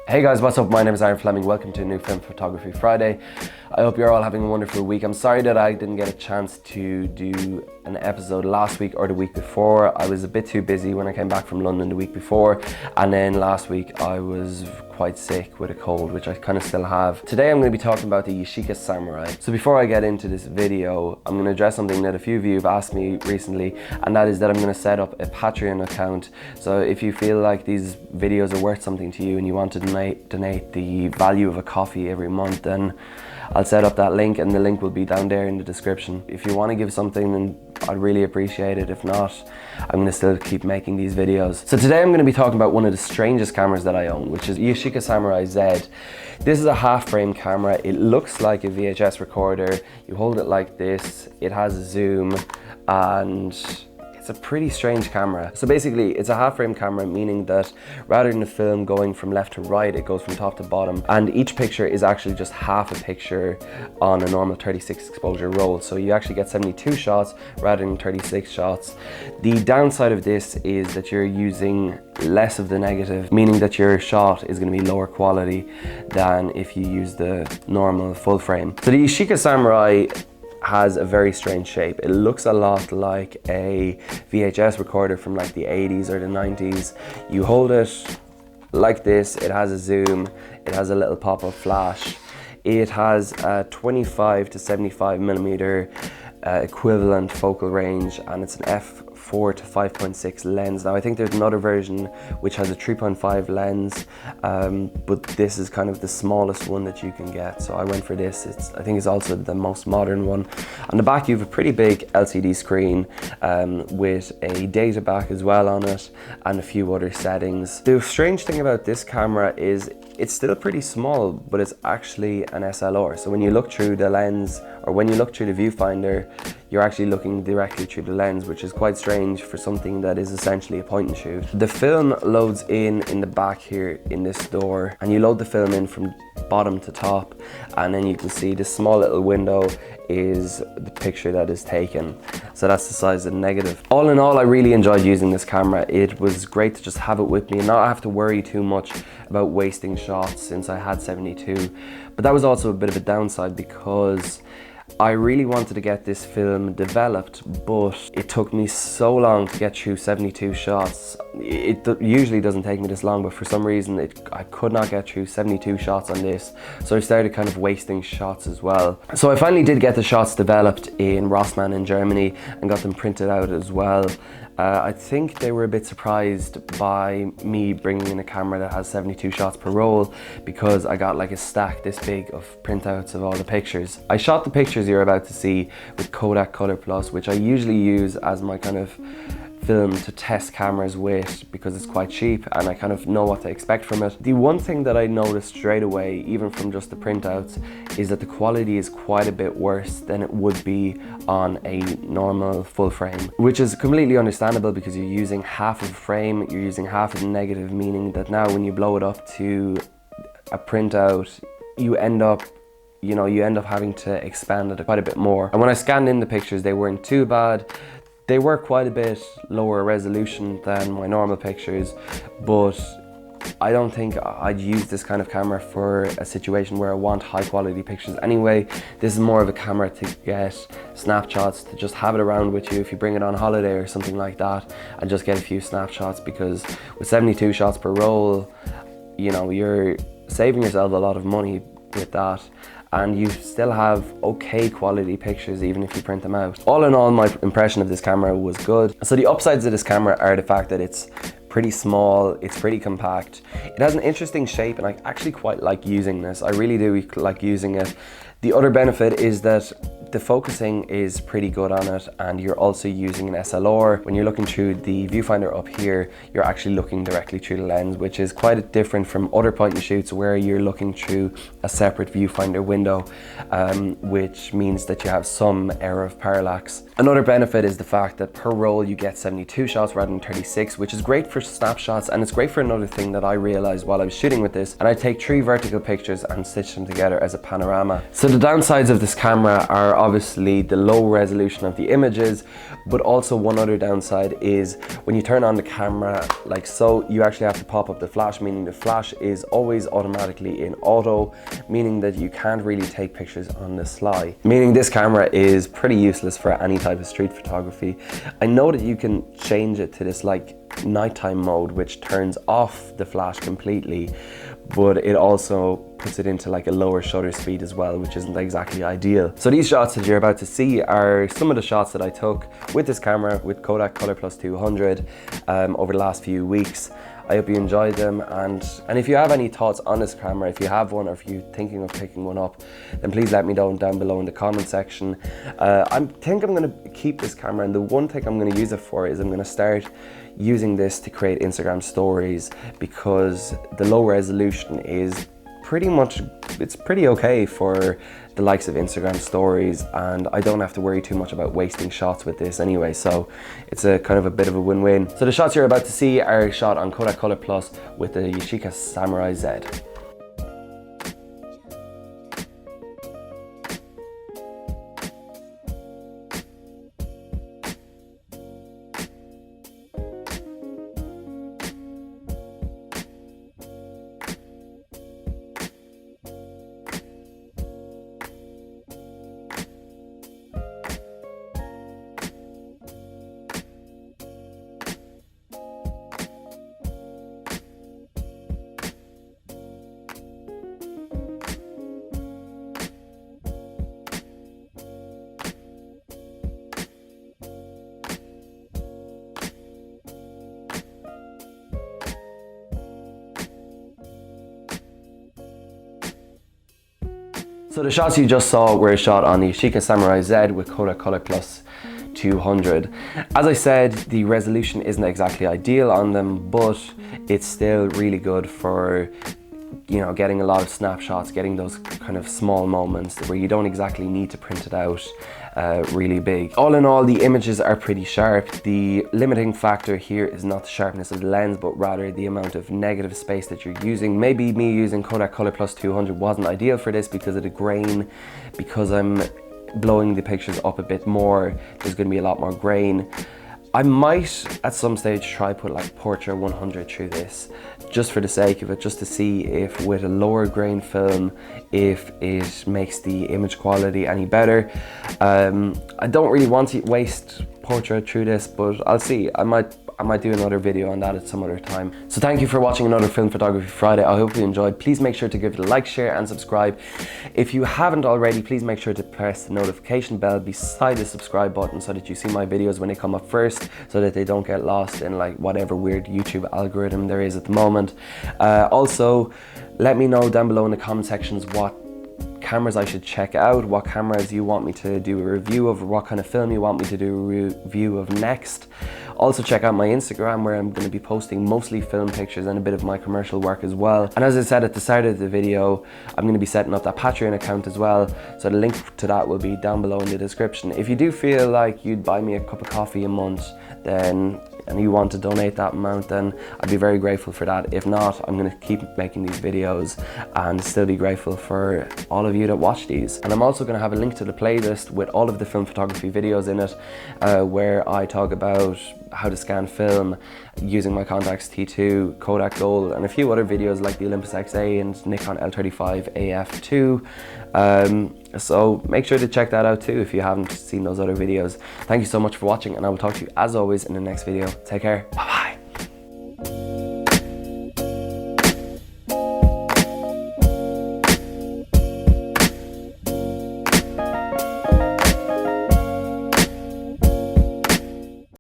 Hey guys, what's up? My name is Aaron Fleming. Welcome to a new Film Photography Friday. I hope you're all having a wonderful week. I'm sorry that I didn't get a chance to do an episode last week or the week before. I was a bit too busy when I came back from London the week before, and then last week I was quite sick with a cold, which I kind of still have. Today I'm going to be talking about the Yashica Samurai. So before I get into this video, I'm going to address something that a few of you have asked me recently, and that is that I'm going to set up a Patreon account. So if you feel like these videos are worth something to you and you want to donate the value of a coffee every month, then I'll set up that link, and the link will be down there in the description. If you want to give something, then I'd really appreciate it. If not, I'm going to still keep making these videos. So today I'm going to be talking about one of the strangest cameras that I own, which is Yashica Samurai Z. This is a half frame camera. It looks like a VHS recorder. You hold it like this, it has a zoom, and it's a pretty strange camera. So basically it's a half frame camera, meaning that rather than the film going from left to right, it goes from top to bottom, and each picture is actually just half a picture on a normal 36 exposure roll. So you actually get 72 shots rather than 36 shots. The downside of this is that you're using less of the negative, meaning that your shot is going to be lower quality than if you use the normal full frame. So the Yashica Samurai has a very strange shape. It looks a lot like a VHS recorder from like the 80s or the 90s. You hold it like this, it has a zoom, it has a little pop-up flash. It has a 25 to 75 millimeter equivalent focal range, and it's an f4 to 5.6 lens. Now I think there's another version which has a 3.5 lens, but this is kind of the smallest one that you can get, so I went for this. I think it's also the most modern one. On the back you have a pretty big LCD screen with a data back as well on it, and a few other settings. The strange thing about this camera is it's still pretty small, but it's actually an SLR. So when you look through the lens, or when you look through the viewfinder, you're actually looking directly through the lens, which is quite strange for something that is essentially a point and shoot. The film loads in the back here in this door, and you load the film in from bottom to top, and then you can see this small little window is the picture that is taken. So that's the size of the negative. All in all, I really enjoyed using this camera. It was great to just have it with me and not have to worry too much about wasting shots, since I had 72. But that was also a bit of a downside, because I really wanted to get this film developed, but it took me so long to get through 72 shots. It usually doesn't take me this long, but for some reason I could not get through 72 shots on this, so I started kind of wasting shots as well. So I finally did get the shots developed in Rossmann in Germany and got them printed out as well. I think they were a bit surprised by me bringing in a camera that has 72 shots per roll, because I got like a stack this big of printouts of all the pictures. I shot the pictures you're about to see with Kodak Color Plus, which I usually use as my kind of film to test cameras with, because it's quite cheap and I kind of know what to expect from it. The one thing that I noticed straight away, even from just the printouts, is that the quality is quite a bit worse than it would be on a normal full frame, which is completely understandable because you're using half of a frame, you're using half of the negative, meaning that now when you blow it up to a printout, you end up having to expand it quite a bit more. And when I scanned in the pictures, they weren't too bad. They were quite a bit lower resolution than my normal pictures, but I don't think I'd use this kind of camera for a situation where I want high quality pictures anyway. This is more of a camera to get snapshots, to just have it around with you if you bring it on holiday or something like that, and just get a few snapshots, because with 72 shots per roll, you know, you're saving yourself a lot of money with that, and you still have okay quality pictures even if you print them out. All in all, my impression of this camera was good. So the upsides of this camera are the fact that it's pretty small, it's pretty compact, it has an interesting shape, and I actually quite like using this. I really do like using it. The other benefit is that the focusing is pretty good on it, and you're also using an SLR. When you're looking through the viewfinder up here, you're actually looking directly through the lens, which is quite different from other point and shoots where you're looking through a separate viewfinder window, which means that you have some error of parallax. Another benefit is the fact that per roll you get 72 shots rather than 36, which is great for snapshots, and it's great for another thing that I realized while I was shooting with this, and I take 3 vertical pictures and stitch them together as a panorama. So the downsides of this camera are obviously the low resolution of the images, but also one other downside is when you turn on the camera like so, you actually have to pop up the flash, meaning the flash is always automatically in auto, meaning that you can't really take pictures on the sly, meaning this camera is pretty useless for any type of street photography. I know that you can change it to this like nighttime mode, which turns off the flash completely, but it also puts it into like a lower shutter speed as well, which isn't exactly ideal. So these shots that you're about to see are some of the shots that I took with this camera, with Kodak Color Plus 200 over the last few weeks. I hope you enjoyed them, and if you have any thoughts on this camera, if you have one or if you're thinking of picking one up, then please let me know down below in the comment section. I think I'm going to keep this camera, and the one thing I'm going to use it for is I'm going to start using this to create Instagram stories, because the low resolution is it's pretty okay for the likes of Instagram stories, and I don't have to worry too much about wasting shots with this anyway, so it's a kind of a bit of a win-win. So the shots you're about to see are shot on Kodak Color Plus with the Yashica Samurai Z. So the shots you just saw were shot on the Yashica Samurai Z with Kodak Color Plus 200. As I said, the resolution isn't exactly ideal on them, but it's still really good for, you know, getting a lot of snapshots, getting those kind of small moments where you don't exactly need to print it out really big. All in all, the images are pretty sharp. The limiting factor here is not the sharpness of the lens, but rather the amount of negative space that you're using. Maybe me using Kodak Color Plus 200 wasn't ideal for this because of the grain, because I'm blowing the pictures up a bit more, there's going to be a lot more grain. I might at some stage try put like Portrait 100 through this, just for the sake of it, just to see if with a lower grain film, if it makes the image quality any better. I don't really want to waste Portrait through this, but I'll see. I might do another video on that at some other time. So thank you for watching another Film Photography Friday. I hope you enjoyed. Please make sure to give it a like, share and subscribe. If you haven't already, please make sure to press the notification bell beside the subscribe button so that you see my videos when they come up first, so that they don't get lost in like whatever weird YouTube algorithm there is at the moment. Also, let me know down below in the comment sections what cameras I should check out, what cameras you want me to do a review of, or what kind of film you want me to do a review of next. Also check out my Instagram, where I'm going to be posting mostly film pictures and a bit of my commercial work as well. And as I said at the start of the video, I'm going to be setting up that Patreon account as well, so the link to that will be down below in the description. If you do feel like you'd buy me a cup of coffee a month, and you want to donate that amount, then I'd be very grateful for that. If not, I'm going to keep making these videos and still be grateful for all of you that watch these. And I'm also going to have a link to the playlist with all of the film photography videos in it, where I talk about how to scan film using my Contax T2, Kodak Gold, and a few other videos like the Olympus XA and Nikon L35 AF2. So make sure to check that out too if you haven't seen those other videos. Thank you so much for watching, and I will talk to you as always in the next video. Take care. Bye.